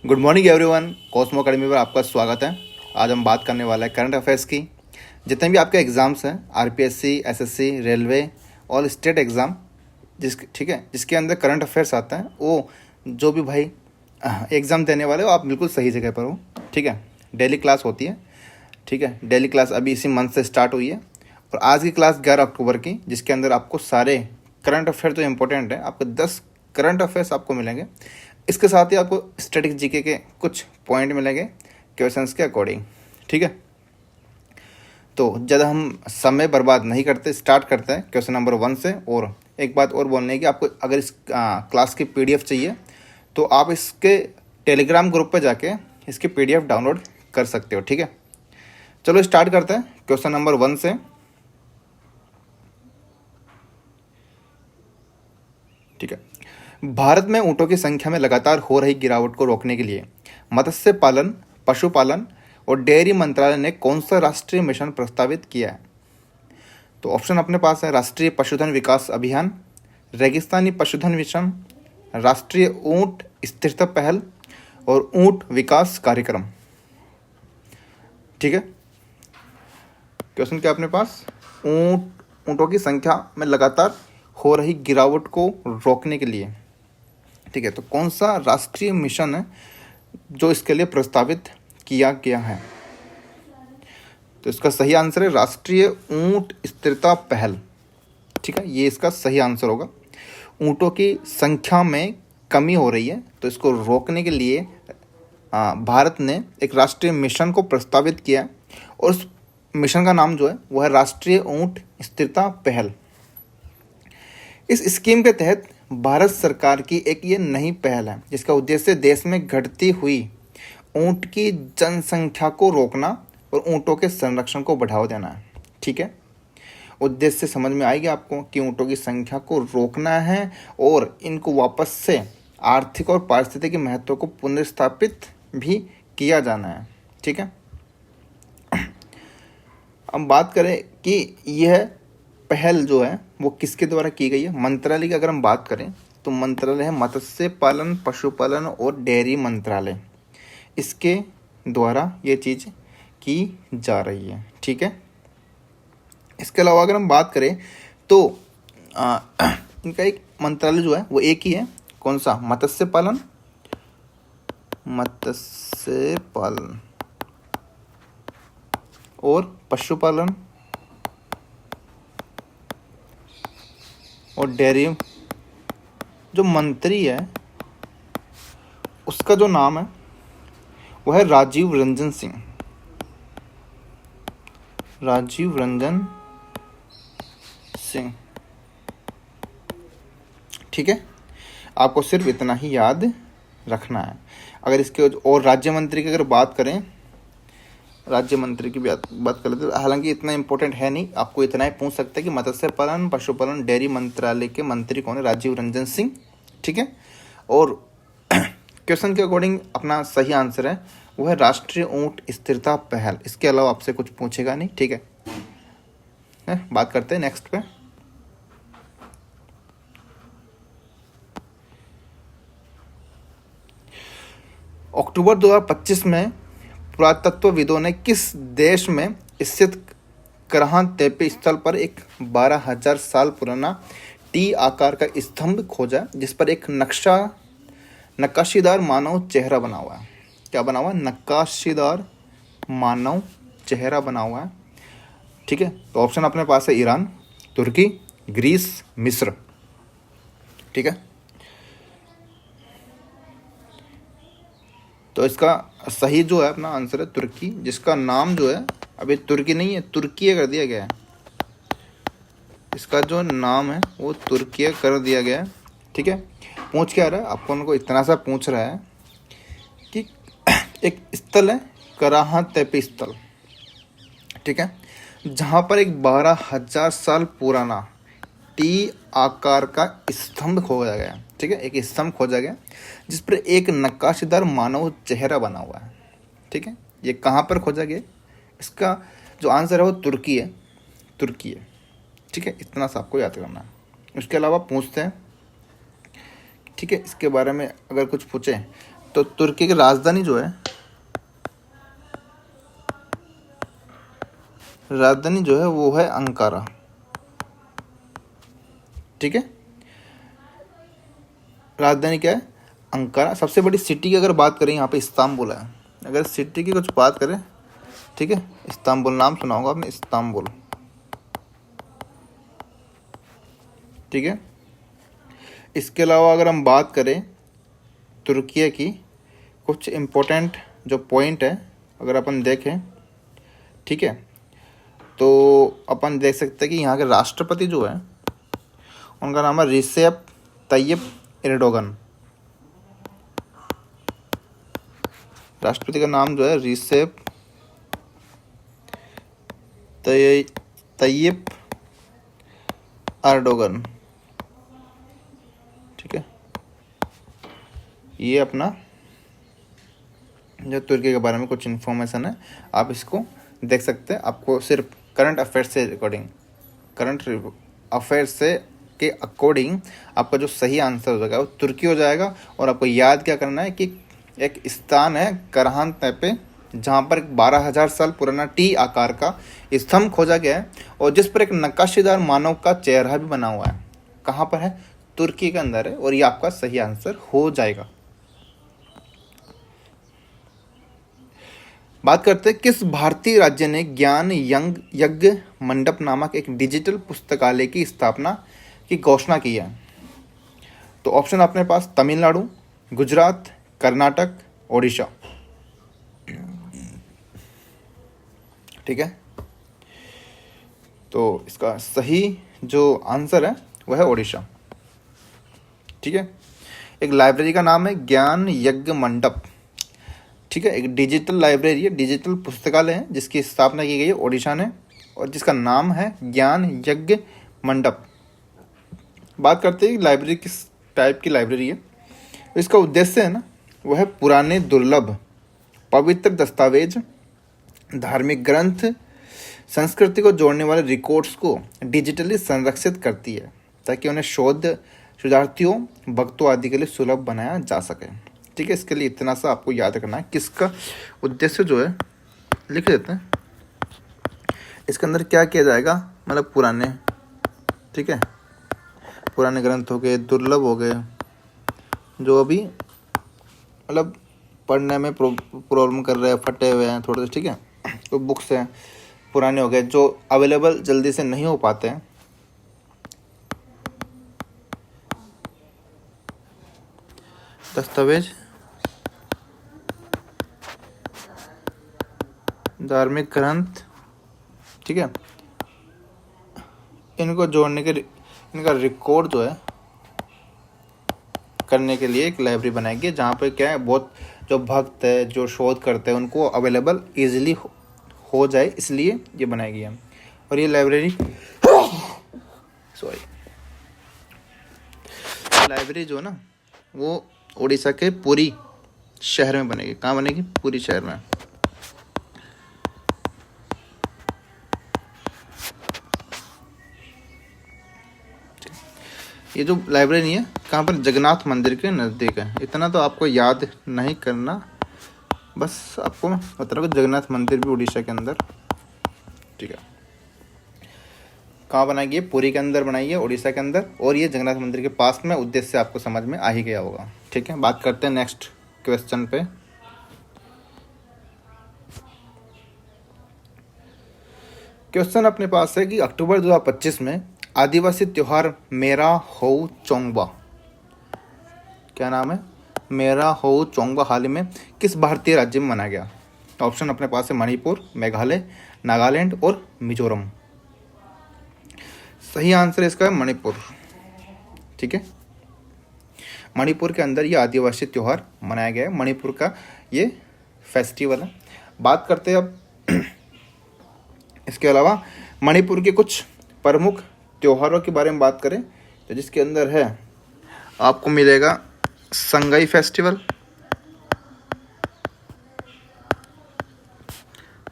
Good morning everyone. Cosmo academy पर आपका स्वागत है। आज हम बात करने वाला है करंट अफेयर्स की। जितने भी आपके एग्ज़ाम्स हैं, आरपीएससी, एसएससी, रेलवे और स्टेट एग्ज़ाम, ठीक है, जिसके अंदर करंट अफेयर्स आता है, वो जो भी भाई एग्ज़ाम देने वाले हो, आप बिल्कुल सही जगह पर हो। ठीक है, डेली क्लास होती है। ठीक है, डेली क्लास अभी इसी मंथ से स्टार्ट हुई है और आज की क्लास 11 अक्टूबर की, जिसके अंदर आपको सारे करंट अफेयर तो इम्पोर्टेंट है, आपको 10 करंट अफेयर्स आपको मिलेंगे। इसके साथ ही आपको स्टैटिक जीके के कुछ पॉइंट मिलेंगे क्वेश्चंस के अकॉर्डिंग। ठीक है, तो जब हम समय बर्बाद नहीं करते, स्टार्ट करते हैं क्वेश्चन नंबर 1 से। और एक बात और बोलने की, आपको अगर इस क्लास की पीडीएफ चाहिए तो आप इसके टेलीग्राम ग्रुप पे जाके इसकी पीडीएफ डाउनलोड कर सकते हो। ठीक है, चलो स्टार्ट करते हैं क्वेश्चन नंबर 1 से। ठीक है, भारत में ऊँटों की संख्या में लगातार हो रही गिरावट को रोकने के लिए मत्स्य पालन, पशुपालन और डेयरी मंत्रालय ने कौन सा राष्ट्रीय मिशन प्रस्तावित किया है? तो ऑप्शन अपने पास है: राष्ट्रीय पशुधन विकास अभियान, रेगिस्तानी पशुधन मिशन, राष्ट्रीय ऊँट स्थिरता पहल और ऊँट विकास कार्यक्रम। ठीक है, क्वेश्चन क्या अपने पास? ऊँटों की संख्या में लगातार हो रही गिरावट को रोकने के लिए, ठीक है, तो कौन सा राष्ट्रीय मिशन है जो इसके लिए प्रस्तावित किया गया है? तो इसका सही आंसर है राष्ट्रीय ऊँट स्थिरता पहल। ठीक है, ये इसका सही आंसर होगा। ऊँटों की संख्या में कमी हो रही है, तो इसको रोकने के लिए भारत ने एक राष्ट्रीय मिशन को प्रस्तावित किया और उस मिशन का नाम जो है वो है राष्ट्रीय ऊँट स्थिरता पहल। इस स्कीम के तहत भारत सरकार की एक ये नई पहल है जिसका उद्देश्य देश में घटती हुई ऊँट की जनसंख्या को रोकना और ऊँटों के संरक्षण को बढ़ावा देना है। ठीक है, उद्देश्य समझ में आएगी आपको कि ऊँटों की संख्या को रोकना है और इनको वापस से आर्थिक और पारिस्थितिक महत्व को पुनर्स्थापित भी किया जाना है। ठीक है, अब बात करें कि यह पहल जो है वो किसके द्वारा की गई है। मंत्रालय की अगर हम बात करें तो मंत्रालय है मत्स्य पालन, पशुपालन और डेयरी मंत्रालय, इसके द्वारा ये चीज़ की जा रही है। ठीक है, इसके अलावा अगर हम बात करें तो इनका एक मंत्रालय जो है वो एक ही है। कौन सा? मत्स्य पालन और पशुपालन और डेयरी। जो मंत्री है उसका जो नाम है वो है राजीव रंजन सिंह। राजीव रंजन सिंह। ठीक है, आपको सिर्फ इतना ही याद रखना है। अगर इसके और राज्य मंत्री की अगर बात करें, राज्य मंत्री की बात कर लेते, हालांकि इतना इंपॉर्टेंट है नहीं, आपको इतना ही पूछ सकते हैं कि मत्स्य पालन, पशुपालन, डेयरी मंत्रालय के मंत्री कौन है? राजीव रंजन सिंह। ठीक है, और क्वेश्चन के अकॉर्डिंग अपना सही आंसर है वो है राष्ट्रीय ऊँट स्थिरता पहल। इसके अलावा आपसे कुछ पूछेगा नहीं। ठीक है, बात करते हैं नेक्स्ट पे। अक्टूबर 2025 में पुरातत्वविदों ने किस देश में स्थित करहान तेपे स्थल पर एक 12,000 साल पुराना टी आकार का स्तंभ खोजा जिस पर एक नक्काशीदार मानव चेहरा बना हुआ है? क्या बना हुआ है? नक्काशीदार मानव चेहरा बना हुआ है। ठीक है, तो ऑप्शन अपने पास है: ईरान, तुर्की, ग्रीस, मिस्र। ठीक है, तो इसका सही जो है अपना आंसर है तुर्की, जिसका नाम जो है अभी तुर्की नहीं है, तुर्की कर दिया गया है। इसका जो नाम है वो तुर्की कर दिया गया है। ठीक है, पूछ क्या रहा है आपको? उनको इतना सा पूछ रहा है कि एक स्थल है कराहा तेपे स्थल, ठीक है, जहाँ पर एक 12,000 साल पुराना टी आकार का स्तंभ खोजा गया। ठीक है, एक स्तंभ खोजा गया जिस पर एक नक्काशीदार मानव चेहरा बना हुआ है। ठीक है, ये कहाँ पर खोजा गया? इसका जो आंसर है वो तुर्की है। ठीक है, इतना सा आपको याद करना है। उसके अलावा पूछते हैं, ठीक है, इसके बारे में अगर कुछ पूछे तो तुर्की की राजधानी जो है, वो है अंकारा। ठीक है, राजधानी क्या है? अंकारा। सबसे बड़ी सिटी की अगर बात करें यहाँ पे इस्तांबुल है। अगर सिटी की कुछ बात करें, ठीक है, इस्तांबुल नाम सुना होगा आपने, इस्तांबुल। ठीक है, इसके अलावा अगर हम बात करें तुर्की की कुछ इम्पोर्टेंट जो पॉइंट है, अगर अपन देखें, ठीक है, तो अपन देख सकते हैं कि यहाँ के राष्ट्रपति जो है उनका नाम है रिसेप तैयब एर्दोगन। राष्ट्रपति का नाम जो है रिसेप तैयब एर्दोगन। ठीक है, ये अपना जो तुर्की के बारे में कुछ इन्फॉर्मेशन है, आप इसको देख सकते हैं। आपको सिर्फ करंट अफेयर्स से अकॉर्डिंग, करंट अफेयर्स से के अकॉर्डिंग आपका जो सही आंसर हो जाएगा वो तुर्की हो जाएगा। और आपको याद क्या करना है कि एक स्थान है करहान तेपे, जहाँ पर 12,000 साल पुराना टी आकार का स्तंभ खोजा गया है और जिस पर एक नक्काशीदार मानव का चेहरा भी बना हुआ है। कहाँ पर है? तुर्की के अंदर है, और ये आपका सही आंसर हो जाएगा। बात करते हैं किस भारतीय राज्य ने ज्ञान यज्ञ मंडप नामक एक डिजिटल पुस्तकालय की स्थापना की घोषणा की है? तो ऑप्शन अपने पास तमिलनाडु, गुजरात, कर्नाटक, ओडिशा। ठीक है, तो इसका सही जो आंसर है वह है ओडिशा। ठीक है, एक लाइब्रेरी का नाम है ज्ञान यज्ञ मंडप। ठीक है, एक डिजिटल लाइब्रेरी है, डिजिटल पुस्तकालय है जिसकी स्थापना की गई है ओडिशा ने, और जिसका नाम है ज्ञान यज्ञ मंडप। बात करते हैं लाइब्रेरी किस टाइप की लाइब्रेरी है। इसका उद्देश्य है ना, वह है पुराने दुर्लभ पवित्र दस्तावेज, धार्मिक ग्रंथ, संस्कृति को जोड़ने वाले रिकॉर्ड्स को डिजिटली संरक्षित करती है ताकि उन्हें शोधार्थियों, भक्तों आदि के लिए सुलभ बनाया जा सके। ठीक है, इसके लिए इतना सा आपको याद रखना है किसका उद्देश्य जो है, लिख देते हैं। इसके अंदर क्या किया जाएगा, मतलब पुराने, ठीक है, पुराने ग्रंथ हो गए, दुर्लभ हो गए, जो अभी मतलब पढ़ने में प्रॉब्लम कर रहे हैं, फटे हुए हैं थोड़े से, ठीक है, तो बुक्स हैं पुराने हो गए जो अवेलेबल जल्दी से नहीं हो पाते हैं। दस्तावेज, धार्मिक ग्रंथ, ठीक है, इनको जोड़ने के, इनका रिकॉर्ड जो है करने के लिए एक लाइब्रेरी बनाई गई जहाँ पे क्या है, बहुत जो भक्त है, जो शोध करते हैं, उनको अवेलेबल इजीली हो जाए, इसलिए ये बनाई गई है। और ये लाइब्रेरी लाइब्रेरी जो है ना, वो उड़ीसा के पुरी शहर में बनेगी। कहाँ बनेगी? पुरी शहर में। ये जो लाइब्रेरी है कहाँ पर? जगन्नाथ मंदिर के नज़दीक है। इतना तो आपको याद नहीं करना, बस आपको बता रहा हूँ जगन्नाथ मंदिर भी उड़ीसा के अंदर, ठीक है। कहाँ बनाई है? पुरी के अंदर बनाई है, उड़ीसा के अंदर, और ये जगन्नाथ मंदिर के पास में। उद्देश्य आपको समझ में आ ही गया होगा, ठीक है। बात करते हैं नेक्स्ट क्वेश्चन पे। क्वेश्चन अपने पास है कि अक्टूबर 2025 में आदिवासी त्योहार मेरा होऊ चोंगबा, क्या नाम है? मेरा होऊ चोंगबा हाल ही में किस भारतीय राज्य में मनाया गया? ऑप्शन अपने पास है मणिपुर, मेघालय, नागालैंड और मिजोरम। सही आंसर इसका है मणिपुर, ठीक है। मणिपुर के अंदर ये आदिवासी त्योहार मनाया गया है, मणिपुर का ये फेस्टिवल है। बात करते हैं अब इसके अलावा मणिपुर के कुछ प्रमुख त्योहारों के बारे में बात करें तो जिसके अंदर है आपको मिलेगा संगाई फेस्टिवल,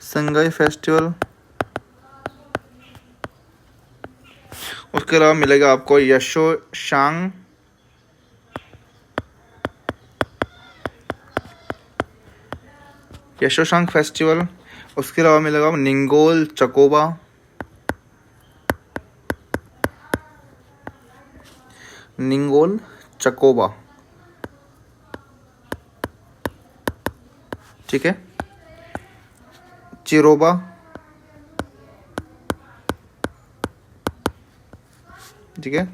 संगाई फेस्टिवल, उसके अलावा मिलेगा आपको यशोशांग, यशोशांग फेस्टिवल। उसके अलावा मिलेगा निंगोल चकोबा, निंगोल चकोबा, ठीक है। चिरोबा, ठीक है।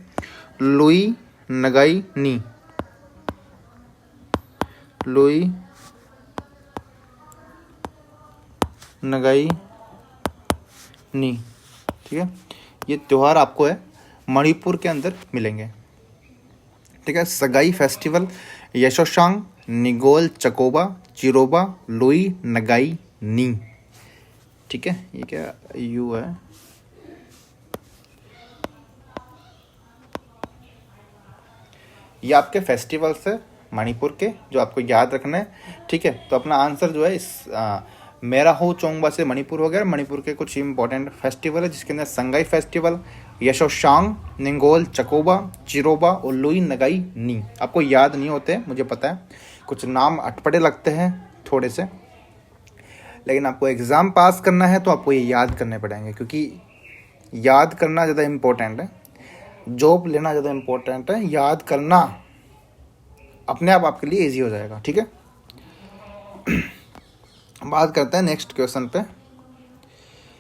लुई नगाई नी, लुई नगाई नी, ठीक है। ये त्यौहार आपको है मणिपुर के अंदर मिलेंगे, ठीक है। सगाई फेस्टिवल, यशोशांग, निगोल चकोबा, चिरोबा, लुई नगाई नी, ठीक है। ये क्या यू है, ये आपके फेस्टिवल्स है मणिपुर के जो आपको याद रखना है, ठीक है। तो अपना आंसर जो है इस मेरा हो चोंगबा से मणिपुर हो गया। मणिपुर के कुछ इंपॉर्टेंट फेस्टिवल है जिसके अंदर संगाई फेस्टिवल, यशोशांग, निंगोल चकोबा, चिरोबा और लुई नगाई नी। आपको याद नहीं होते, मुझे पता है, कुछ नाम अटपटे लगते हैं थोड़े से, लेकिन आपको एग्ज़ाम पास करना है तो आपको ये याद करने पड़ेंगे, क्योंकि याद करना ज़्यादा इम्पोर्टेंट है, जॉब लेना ज़्यादा इम्पोर्टेंट है। याद करना अपने आप आपके लिए इजी हो जाएगा, ठीक है। बात करते हैं नेक्स्ट क्वेश्चन पे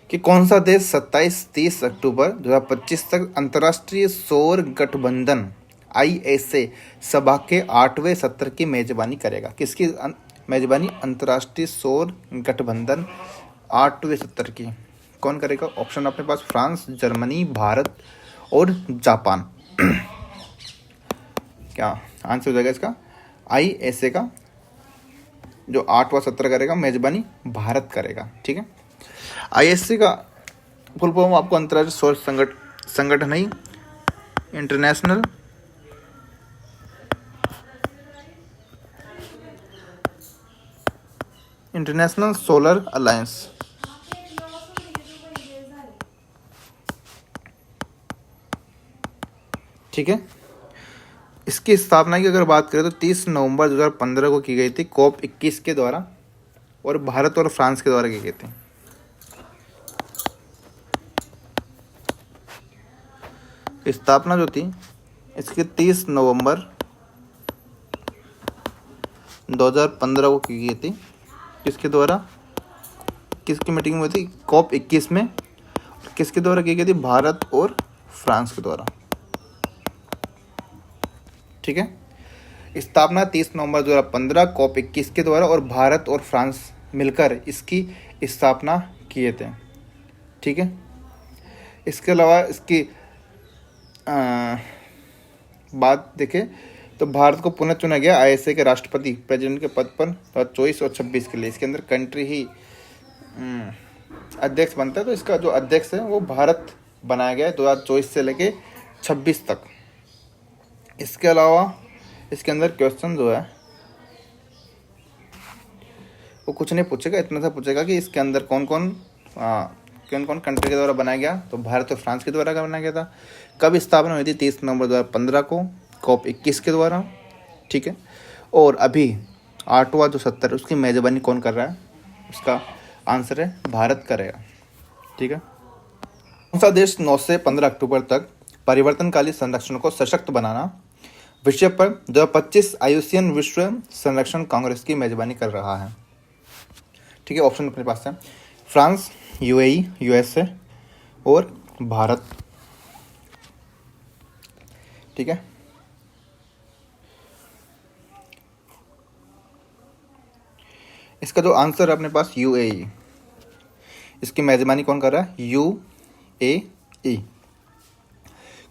कि कौन सा देश 27-30 अक्टूबर 2025 तक अंतर्राष्ट्रीय सौर गठबंधन ISA सभा के 8वें सत्र की मेजबानी करेगा। किसकी मेजबानी? अंतर्राष्ट्रीय सौर गठबंधन 8वें सत्र की कौन करेगा? ऑप्शन अपने पास फ्रांस, जर्मनी, भारत और जापान। क्या आंसर हो जाएगा इसका? ISA का जो 8वां सत्र करेगा मेजबानी भारत करेगा, ठीक है। ISA का फुल फॉर्म आपको अंतर्राष्ट्रीय सौर संगठन नहीं, इंटरनेशनल सोलर अलायंस, ठीक है। इसकी स्थापना की अगर बात करें तो 30 नवंबर 2015 को की गई थी COP21 के द्वारा, और भारत और फ्रांस के द्वारा की गई थी। स्थापना जो थी इसकी 30 नवंबर 2015 को की गई थी। किसके द्वारा, किसकी मीटिंग हुई थी? COP21 में। किसके द्वारा की गई थी? भारत और फ्रांस के द्वारा, ठीक है। स्थापना 30 नवंबर 2015 COP21 के द्वारा, और भारत और फ्रांस मिलकर इसकी स्थापना किए थे, ठीक है। इसके अलावा इसकी बात देखें तो भारत को पुनः चुना गया ISA के राष्ट्रपति प्रेसिडेंट के पद पर 2024 और 26 के लिए। इसके अंदर कंट्री ही अध्यक्ष बनता है, तो इसका जो अध्यक्ष है वो भारत बनाया गया है 2024 से लेके 26 तक। इसके अलावा इसके अंदर क्वेश्चन जो है वो कुछ नहीं पूछेगा, इतना सा पूछेगा कि इसके अंदर कौन कौन कंट्री के द्वारा बनाया गया। तो भारत और फ्रांस के द्वारा बनाया गया था। कब स्थापना हुई थी? 30 नवंबर 2015 को COP21 के द्वारा, ठीक है। और अभी 8वां जो सत्र है उसकी मेजबानी कौन कर रहा है? उसका आंसर है भारत करेगा, ठीक है। कौन सा देश 9 से 15 अक्टूबर तक परिवर्तनकाली संरक्षण को सशक्त बनाना विषय पर 2025 आयुसियन विश्व संरक्षण कांग्रेस की मेजबानी कर रहा है? ठीक है, ऑप्शन अपने पास है फ्रांस, UAE, USA और भारत, ठीक है। इसका जो आंसर है अपने पास UAE। इसकी मेजबानी कौन कर रहा है? UAE।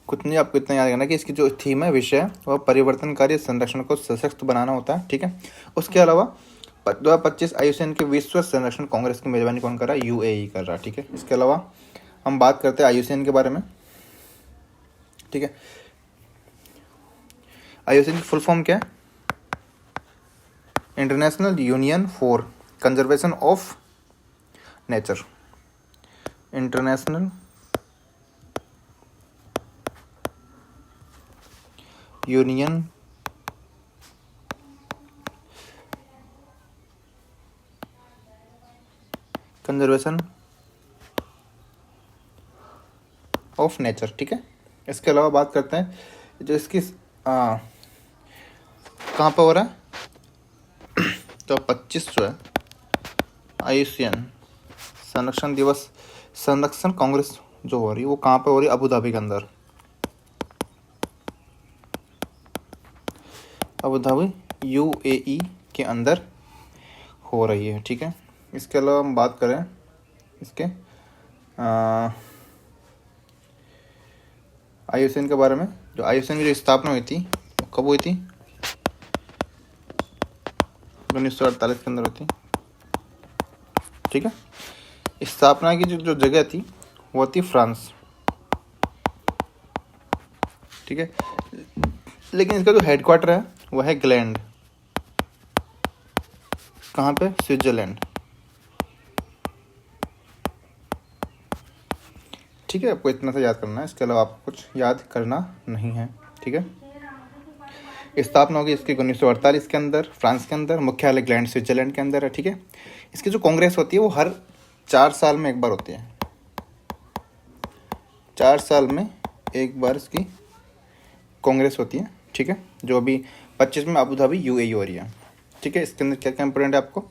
कुछ नहीं, आपको इतना याद रखना कि इसकी जो थीम है, विषय है, वह परिवर्तनकारी संरक्षण को सशक्त बनाना होता है, ठीक है। उसके अलावा 2025 आयुसियन के विश्व संरक्षण कांग्रेस की मेजबानी कौन कर रहा है? UAE कर रहा है, ठीक है। इसके अलावा हम बात करते हैं आयुसियन के बारे में, ठीक है। आयुसियन की फुल फॉर्म क्या है? International union for conservation of nature, international union conservation of nature, ठीक है। इसके अलावा बात करते हैं जो इसकी कहाँ पर हो रहा है, तो 25 जो है आईयूसीएन संरक्षण कांग्रेस जो हो रही है वो कहाँ पे हो रही है, अबू धाबी के अंदर, अबू धाबी यूएई के अंदर हो रही है, ठीक है। इसके अलावा हम बात करें इसके आईयूसीएन के बारे में, जो आईयूसीएन की जो स्थापना हुई थी वो कब हुई थी, 1948 के अंदर हुई थी, ठीक है। स्थापना की जो जगह थी वो थी फ्रांस, ठीक है। लेकिन इसका जो हेडक्वार्टर है वो है ग्लैंड, कहाँ पे, स्विट्जरलैंड, ठीक है। आपको इतना सा याद करना है, इसके अलावा आपको कुछ याद करना नहीं है, ठीक है। स्थापना होगी इसकी 1948 के अंदर फ्रांस के अंदर, मुख्यालय ग्लैंड स्विट्जरलैंड के अंदर है, ठीक है। इसकी जो कांग्रेस होती है वो हर 4 साल में एक बार होती है, 4 साल में एक बार इसकी कांग्रेस होती है, ठीक है। जो अभी 25 में अबू धाबी यूएई हो रही है, ठीक है। इसके अंदर क्या क्या इंपॉर्टेंट है आपको,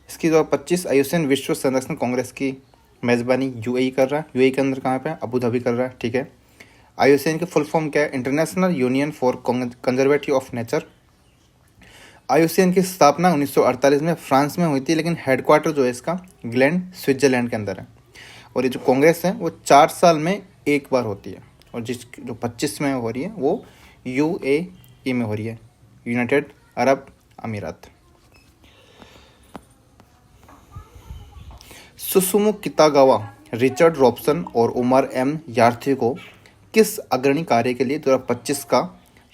इसकी 2025 आईयूसीएन विश्व संरक्षण कांग्रेस की मेज़बानी यूएई कर रहा है, यूएई के अंदर कहाँ पे है, अबू धाबी कर रहा है, ठीक है। आईयूसीएन की फुल फॉर्म क्या है, international union for conservative of nature. IUCN की स्थापना 1948 में फ्रांस में हुई थी, लेकिन हेडक्वार्टर जो है इसका ग्लैंड स्विट्जरलैंड के अंदर है। और ये जो कांग्रेस है वो 4 साल में एक बार होती है, और जो 25 में हो रही है वो यूएई में हो रही है, यूनाइटेड अरब अमीरात। सुसुमु कितागावा, रिचर्ड रॉबसन और उमर एम यार्थी को किस अग्रणी कार्य के लिए 2025 का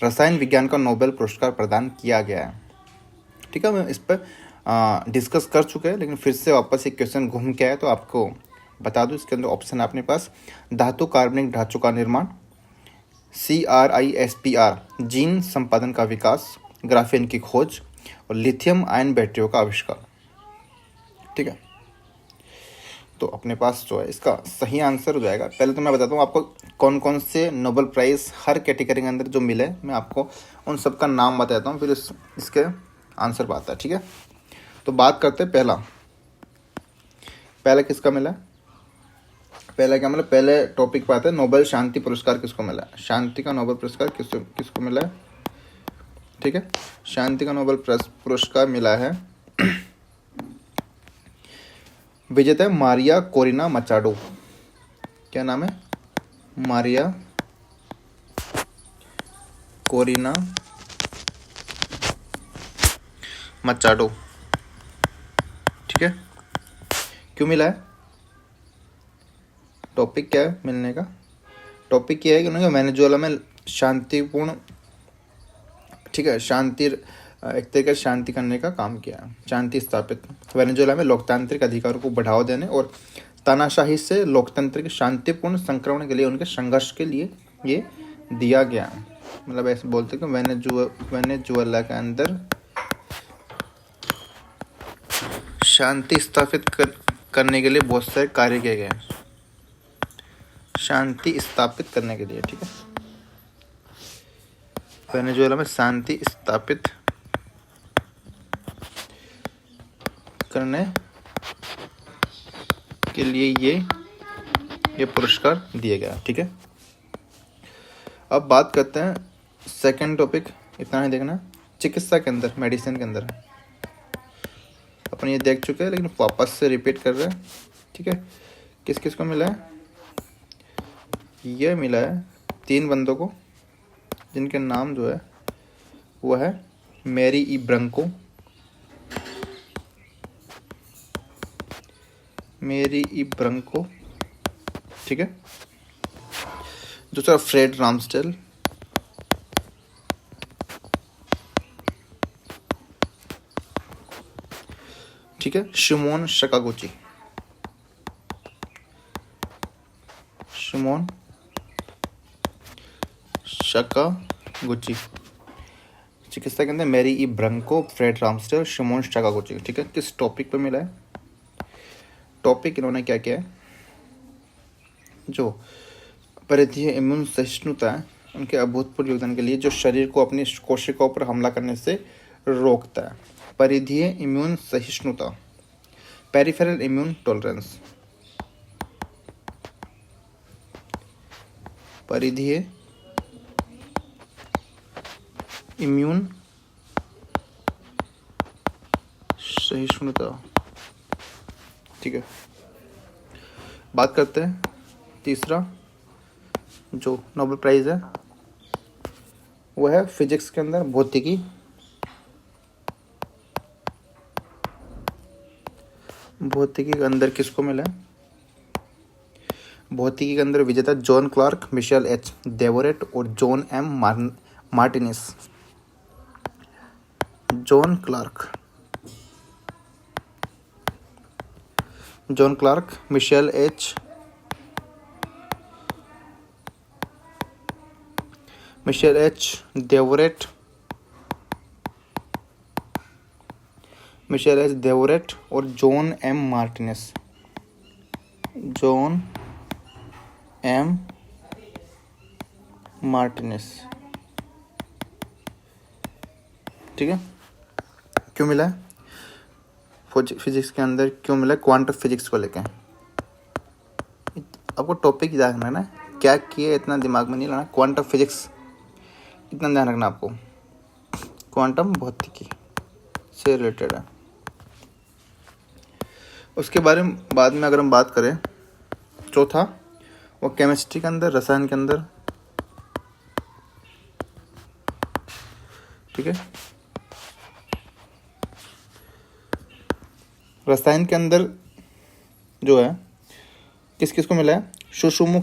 रसायन विज्ञान का नोबेल पुरस्कार प्रदान किया गया है, ठीक है। मैं इस पर डिस्कस कर चुके हैं, लेकिन फिर से वापस एक क्वेश्चन घूम के आया तो आपको बता दूं। इसके अंदर ऑप्शन है अपने पास, धातु कार्बनिक ढांचों का निर्माण, CRISPR जीन संपादन का विकास, ग्राफीन की खोज और लिथियम आयन बैटरियों का आविष्कार, ठीक है। तो अपने पास जो है इसका सही आंसर हो जाएगा। पहले तो मैं बताता हूँ आपको कौन कौन से नोबेल प्राइज़ हर कैटेगरी के अंदर जो मिले, मैं आपको उन सब का नाम बताता हूँ, फिर इसके आंसर पाता है, ठीक है। तो बात करते हैं पहला किसका मिला, पहला क्या मतलब, पहले टॉपिक पे आते हैं नोबेल शांति पुरस्कार किसको मिला है, शांति का नोबेल पुरस्कार किसको मिला है, ठीक है। शांति का नोबेल पुरस्कार मिला है विजेता मारिया कोरिना मचाडो, क्या नाम है, मारिया कोरिना मचाडो, ठीक है। क्यों मिला है, टॉपिक क्या है मिलने का, टॉपिक ये है कि उन्होंने वेनेजुएला में शांतिपूर्ण, ठीक है, एक तरीके से शांति करने का काम किया, शांति स्थापित, वेनेजुएला में लोकतांत्रिक अधिकारों को बढ़ावा देने और तानाशाही से लोकतंत्र के शांतिपूर्ण संक्रमण के लिए उनके संघर्ष के लिए ये दिया गया। मतलब ऐसे बोलते हैं कि वेनेजुएला के अंदर शांति स्थापित करने के लिए बहुत सारे कार्य किए गए, शांति स्थापित करने के लिए, ठीक है। वेनेजुएला में शांति स्थापित करने के लिए ये पुरस्कार दिए गया, ठीक है। अब बात करते हैं सेकंड टॉपिक, इतना ही देखना, चिकित्सा के अंदर, मेडिसिन के अंदर अपन ये देख चुके हैं, लेकिन वापस से रिपीट कर रहे हैं, ठीक है। किस किस को मिला है, ये मिला है 3 बंदों को, जिनके नाम जो है वो है मैरी ई ब्रंको, ठीक है। दूसरा फ्रेड रामस्टेल, ठीक है। शिमोन शकागुची, चिकित्सा के अंदर मैरी ई ब्रंको, फ्रेड रामस्टेल, शिमोन शकागुची, ठीक है। किस टॉपिक पे मिला है, टॉपिक इन्होंने क्या किया है, जो परिधीय इम्यून सहिष्णुता है उनके अभूतपूर्व योगदान के लिए, जो शरीर को अपनी कोशिकाओं पर हमला करने से रोकता है। परिधीय इम्यून सहिष्णुता, पेरिफेरल इम्यून टॉलरेंस। परिधीय इम्यून सहिष्णुता, ठीक है। बात करते हैं तीसरा जो नोबेल प्राइज़ है वो है फिजिक्स के अंदर भौतिकी। भौतिकी के अंदर किसको मिला है? भौतिकी के अंदर विजेता John Clarke, Michel H Devoret और John M Martinis. John Clarke, Michel H Devoret, और जॉन एम मार्टिनेस। ठीक है। क्यों मिला है फिजिक्स के अंदर, क्यों मिला क्वांटम फिजिक्स को लेकर? आपको टॉपिक याद रखना है ना, क्या किया इतना दिमाग में नहीं लाना। क्वांटम फिजिक्स इतना ध्यान रखना आपको, क्वांटम भौतिकी से रिलेटेड है। उसके बारे में बाद में अगर हम बात करें, चौथा वो केमिस्ट्री के अंदर, रसायन के अंदर, ठीक है। रसायन के अंदर जो है किस किस को मिला है? सुसुमु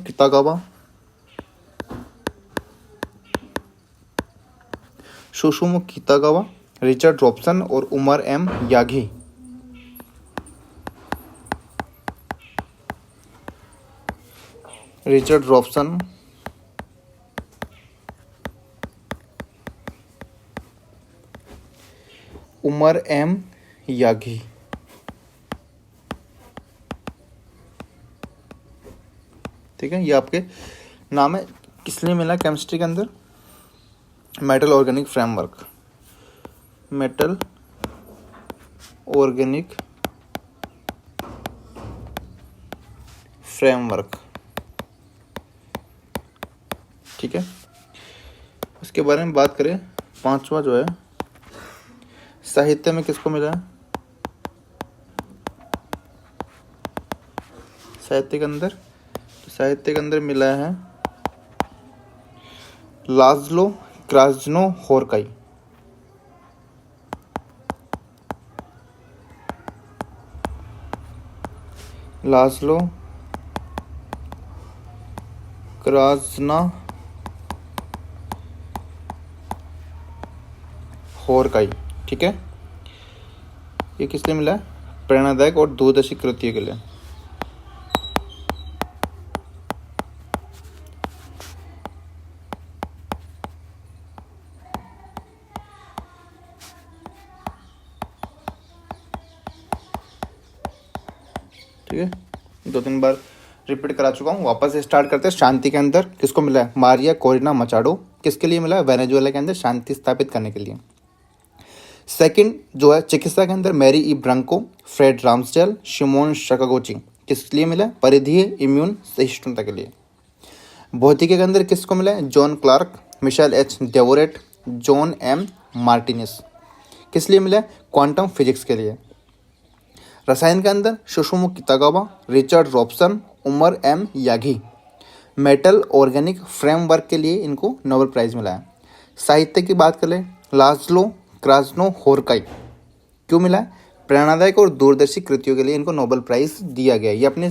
कितागावा, रिचर्ड रॉबसन और Omar M Yaghi. Richard Robson, Omar M Yaghi. ठीक है, ये आपके नाम है। किस लिए मिला केमिस्ट्री के अंदर? मेटल ऑर्गेनिक फ्रेमवर्क, ठीक है। उसके बारे में बात करें, पांचवा जो है साहित्य में किसको मिला है? साहित्य के अंदर मिला है लाज़्लो क्रास्नोहोरकाई। लाज़्लो क्रास्नोहोरकाई, ठीक है। ये किस लिए मिला है? प्रेरणादायक और दूरदर्शी कृतियों के लिए। ठीक है, 2-3 बार रिपीट करा चुका हूँ, वापस से स्टार्ट करते हैं। शांति के अंदर किसको मिला है? Maria Corina Machado. किसके लिए मिला है? वेनेजुएला के अंदर शांति स्थापित करने के लिए। सेकंड जो है चिकित्सा के अंदर मैरी ई ब्रांको, फ्रेड राम्सडेल, शिमोन शकागोची। किस लिए मिला है? परिधीय इम्यून सहिष्णुता के लिए। भौतिकी के अंदर किसको मिला है? John Clarke, Michel H Devoret, John M Martinis. किस लिए मिला है? क्वांटम फिजिक्स के लिए। रसायन के अंदर Susumu Kitagawa, Richard Robson, Omar M Yaghi. Metal organic framework के लिए इनको नोबेल प्राइज़ मिला है। साहित्य की बात करें, लाज़्लो क्रास्नोहोरकाई। क्यों मिला है? प्रेरणादायक और दूरदर्शी कृतियों के लिए इनको नोबेल प्राइज़ दिया गया। ये अपने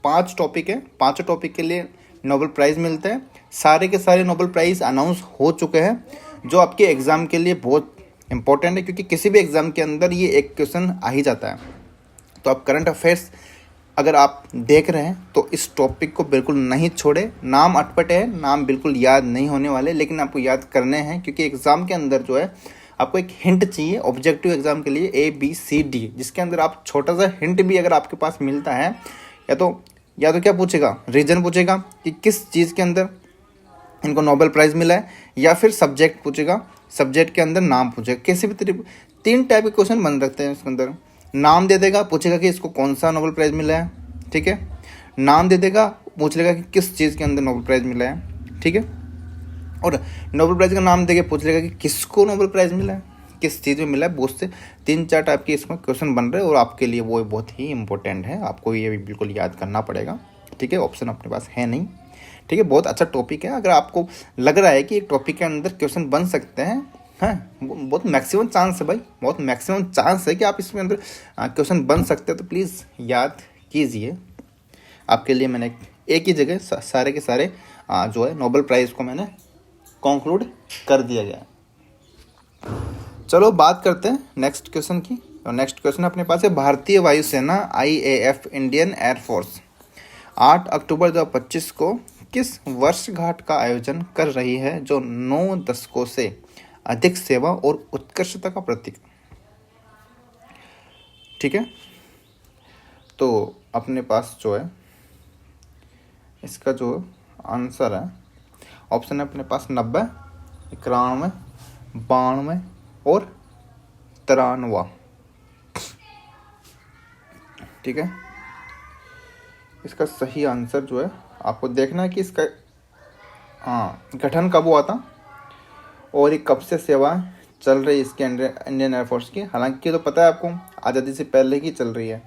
5 टॉपिक है, 5 टॉपिक के लिए नोबेल प्राइज़ मिलते हैं। सारे के सारे नोबेल प्राइज़ अनाउंस हो चुके हैं, जो आपके एग्ज़ाम के लिए बहुत इंपॉर्टेंट है, क्योंकि किसी भी एग्ज़ाम के अंदर ये एक क्वेश्चन आ ही जाता है। तो आप करंट अफेयर्स अगर आप देख रहे हैं तो इस टॉपिक को बिल्कुल नहीं छोड़े। नाम अटपटे है, नाम बिल्कुल याद नहीं होने वाले, लेकिन आपको याद करने हैं, क्योंकि एग्ज़ाम के अंदर जो है आपको एक हिंट चाहिए ऑब्जेक्टिव एग्जाम के लिए ABCD, जिसके अंदर आप छोटा सा हिंट भी अगर आपके पास मिलता है, या तो क्या पूछेगा, रीजन पूछेगा कि किस चीज़ के अंदर इनको नोबेल प्राइज़ मिला है, या फिर सब्जेक्ट पूछेगा, सब्जेक्ट के अंदर नाम पूछेगा। कैसे भी तरीके 3 टाइप के क्वेश्चन बन सकते हैं इसके अंदर। नाम दे देगा, पूछेगा कि इसको कौन सा नोबेल प्राइज़ मिला है, ठीक है। नाम दे देगा, पूछ लेगा कि किस चीज़ के अंदर नोबेल प्राइज़ मिला है, ठीक है। और नोबेल प्राइज़ का नाम देके पूछ लेगा कि किसको नोबेल प्राइज़ मिला है, किस चीज़ में मिला है। बहुत से 3-4 टाइप के इसमें क्वेश्चन बन रहे हैं, और आपके लिए वो बहुत ही इंपॉर्टेंट है, आपको ये भी बिल्कुल याद करना पड़ेगा, ठीक है। ऑप्शन अपने पास है नहीं, ठीक है। बहुत अच्छा टॉपिक है। अगर आपको लग रहा है कि एक टॉपिक के अंदर क्वेश्चन बन सकते हैं, हाँ, बहुत मैक्सिमम चांस है भाई, बहुत मैक्सिमम चांस है कि आप इसमें अंदर क्वेश्चन बन सकते हैं, तो प्लीज़ याद कीजिए। आपके लिए मैंने एक ही जगह सारे के सारे जो है नोबेल प्राइज़ को मैंने कंक्लूड कर दिया गया। चलो बात करते हैं नेक्स्ट क्वेश्चन की। और नेक्स्ट क्वेश्चन अपने पास है, भारतीय वायुसेना IAF इंडियन एयरफोर्स 8 अक्टूबर 2025 को किस वर्षगांठ का आयोजन कर रही है, जो 9 दशकों से अधिक सेवा और उत्कृष्टता का प्रतीक, ठीक है। तो अपने पास जो है इसका जो आंसर है, ऑप्शन है अपने पास 90, 91, 92 और 93, ठीक है। इसका सही आंसर जो है आपको देखना है कि इसका गठन कब हुआ था और ये कब से सेवा चल रही है इसके इंडियन एयरफोर्स की। हालांकि तो पता है आपको, आज़ादी से पहले की चल रही है,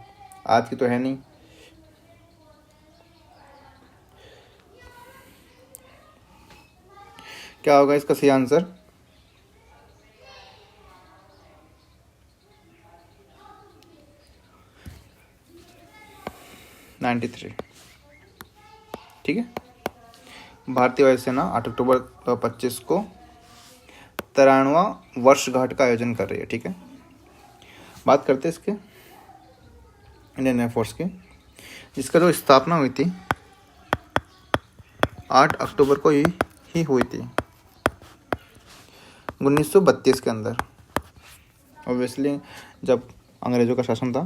आज की तो है नहीं। क्या होगा इसका सही आंसर? (93), ठीक है। भारतीय वायुसेना 8 अक्टूबर 2025 को 93वां वर्षगांठ का आयोजन कर रही है, ठीक है। बात करते हैं इसके इंडियन एयरफोर्स की, जिसका जो स्थापना हुई थी 8 अक्टूबर को ही हुई थी 1932 के अंदर, ऑब्वियसली जब अंग्रेज़ों का शासन था।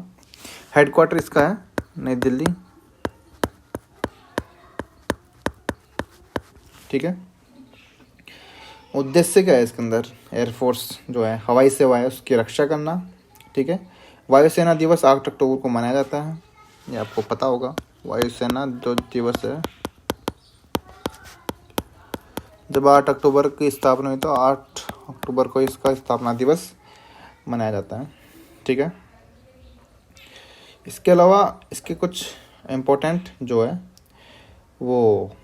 हेडक्वार्टर इसका है नई दिल्ली, ठीक है। उद्देश्य क्या है इसके अंदर? एयरफोर्स जो है हवाई सेवा है उसकी रक्षा करना, ठीक है। वायुसेना दिवस 8 अक्टूबर को मनाया जाता है, ये आपको पता होगा। वायुसेना जो दिवस है, जब 8 अक्टूबर की स्थापना हुई तो 8 अक्टूबर को इसका स्थापना दिवस मनाया जाता है, ठीक है। इसके अलावा इसके कुछ इम्पोर्टेंट जो है वो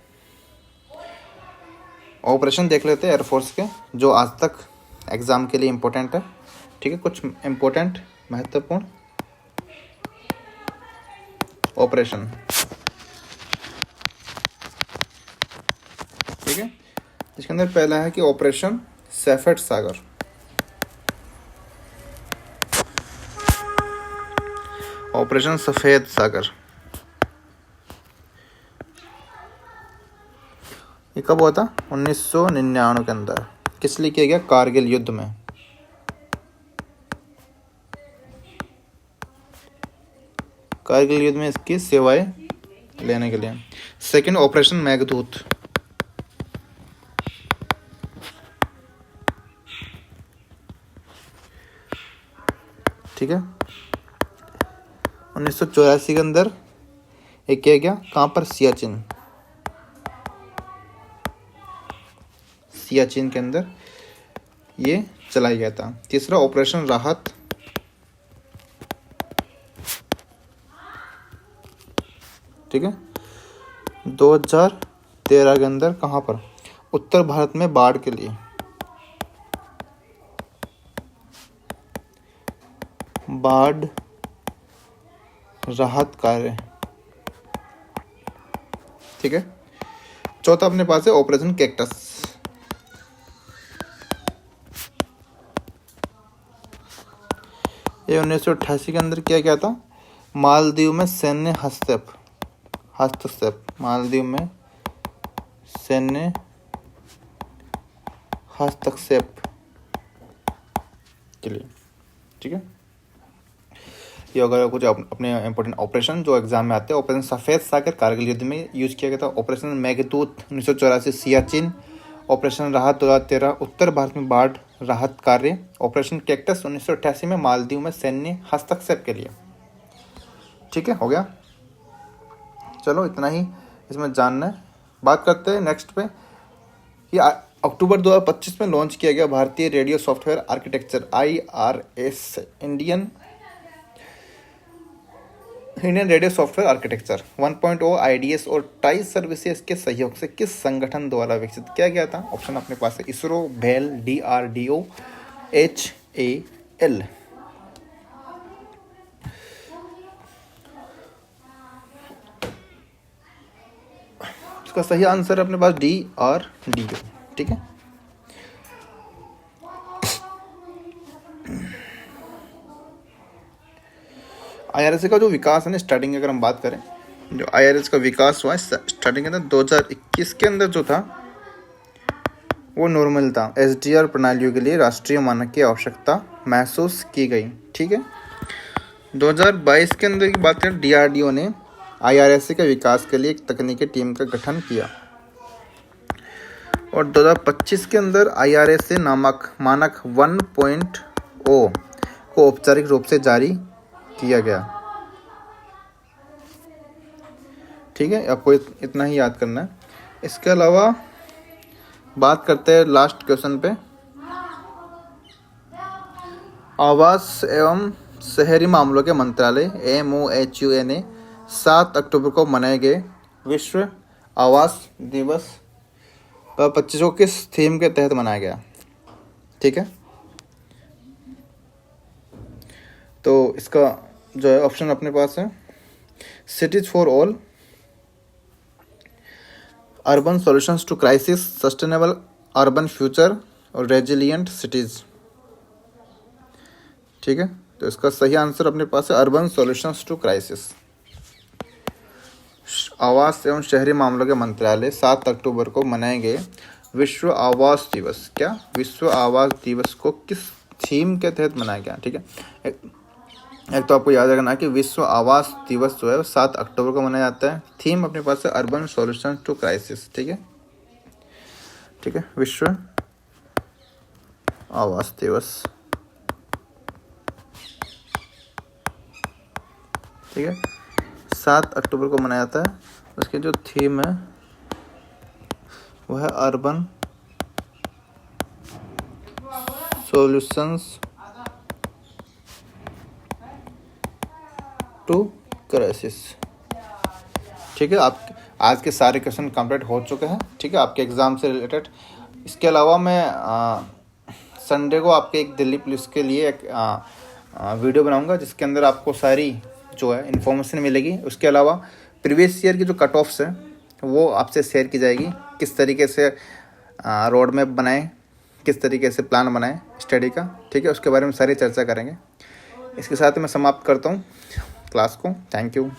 ऑपरेशन देख लेते हैं एयरफोर्स के, जो आज तक एग्ज़ाम के लिए इम्पोर्टेंट है, ठीक है। कुछ इम्पोर्टेंट महत्वपूर्ण ऑपरेशन, ठीक है। इसके अंदर पहला है कि ऑपरेशन सैफेद सागर, ऑपरेशन सफ़ेद सागर। ये कब हुआ था? 1999 के अंदर। किस लिए किया गया? कारगिल युद्ध में। कारगिल युद्ध में इसकी सेवाएं लेने के लिए। सेकंड ऑपरेशन मेघदूत, ठीक है। 1984 के अंदर एक किया गया, कहाँ पर? सियाचिन के अंदर ये चलाया गया था। तीसरा ऑपरेशन राहत, ठीक है। 2013 के अंदर कहाँ पर? उत्तर भारत में बाढ़ के लिए। बाढ़ राहत कार्य, ठीक है। चौथा अपने पास है ऑपरेशन कैक्टस। ये 1988 के अंदर किया गया था। मालदीव में सैन्य हस्तक्षेप, मालदीव में सैन्य हस्तक्षेप, के लिए। ठीक है, ये अगर कुछ अपने इंपॉर्टेंट ऑपरेशन जो एग्जाम में आते हैं, ऑपरेशन सफ़ेद सागर कारगिल युद्ध में यूज किया गया था, ऑपरेशन मेघदूत 1984 सियाचिन, ऑपरेशन राहत 2013 उत्तर भारत में बाढ़ राहत कार्य, ऑपरेशन कैक्टस 1988 में मालदीव में सैन्य हस्तक्षेप के लिए। ठीक है, हो गया। चलो इतना ही इसमें जानना है। बात करते हैं नेक्स्ट पे कि अक्टूबर 2025 में लॉन्च किया गया भारतीय radio software architecture IRS Indian radio software architecture 1.0 IDS और टाई सर्विसेज के सहयोग से किस संगठन द्वारा विकसित किया गया था? ऑप्शन अपने पास है इसरो, बेल, DRDO, HAL। इसका सही आंसर अपने पास DRDO। ठीक है, IRS का जो विकास है ना, स्टार्टिंग अगर हम बात करें, जो IRS का विकास हुआ है स्टार्टिंग के अंदर 2021 के अंदर जो था वो नॉर्मल था। SDR प्रणालियों के लिए राष्ट्रीय मानक की आवश्यकता महसूस की गई। ठीक है, 2022 के अंदर की बात करें, DRDO ने IRS के विकास के लिए एक तकनीकी टीम का गठन किया और 2025 के अंदर IRS नामक मानक 1.0 को औपचारिक रूप से जारी किया गया। ठीक है, आपको इतना ही याद करना है। इसके अलावा बात करते हैं लास्ट क्वेश्चन पे। आवास एवं शहरी मामलों के मंत्रालय MOHUA ने 7 अक्टूबर को मनाए गए विश्व आवास दिवस 25 को किस थीम के तहत मनाया गया? ठीक है, तो इसका जो है ऑप्शन अपने पास है cities for all, urban solutions to crisis, sustainable urban future और रेजिलिएंट सिटीज। ठीक है, तो इसका सही आंसर अपने पास है अर्बन सॉल्यूशंस टू क्राइसिस। आवास एवं शहरी मामलों के मंत्रालय 7 अक्टूबर को मनाए गए विश्व आवास दिवस, क्या विश्व आवास दिवस को किस थीम के तहत मनाया गया? ठीक है, एक तो आपको याद रखना कि विश्व आवास दिवस जो है 7 अक्टूबर को मनाया जाता है। थीम अपने पास है अर्बन सॉल्यूशन टू क्राइसिस। ठीक है, ठीक है, विश्व आवास दिवस। ठीक है, 7 अक्टूबर को मनाया जाता है। उसकी जो थीम है वो है अर्बन सॉल्यूशंस टू क्राइसिस। ठीक है, आप आज के सारे क्वेश्चन कंप्लीट हो चुके हैं। ठीक है, आपके एग्ज़ाम से रिलेटेड। इसके अलावा मैं संडे को आपके एक दिल्ली पुलिस के लिए एक वीडियो बनाऊंगा जिसके अंदर आपको सारी जो है इन्फॉर्मेशन मिलेगी। उसके अलावा प्रीवियस ईयर की जो कट ऑफ्स है वो आपसे शेयर की जाएगी, किस तरीके से रोड मैप बनाएं, किस तरीके से प्लान बनाएं स्टडी का। ठीक है, उसके बारे में सारी चर्चा करेंगे। इसके साथ मैं समाप्त करता हूँ क्लास को। Thank you.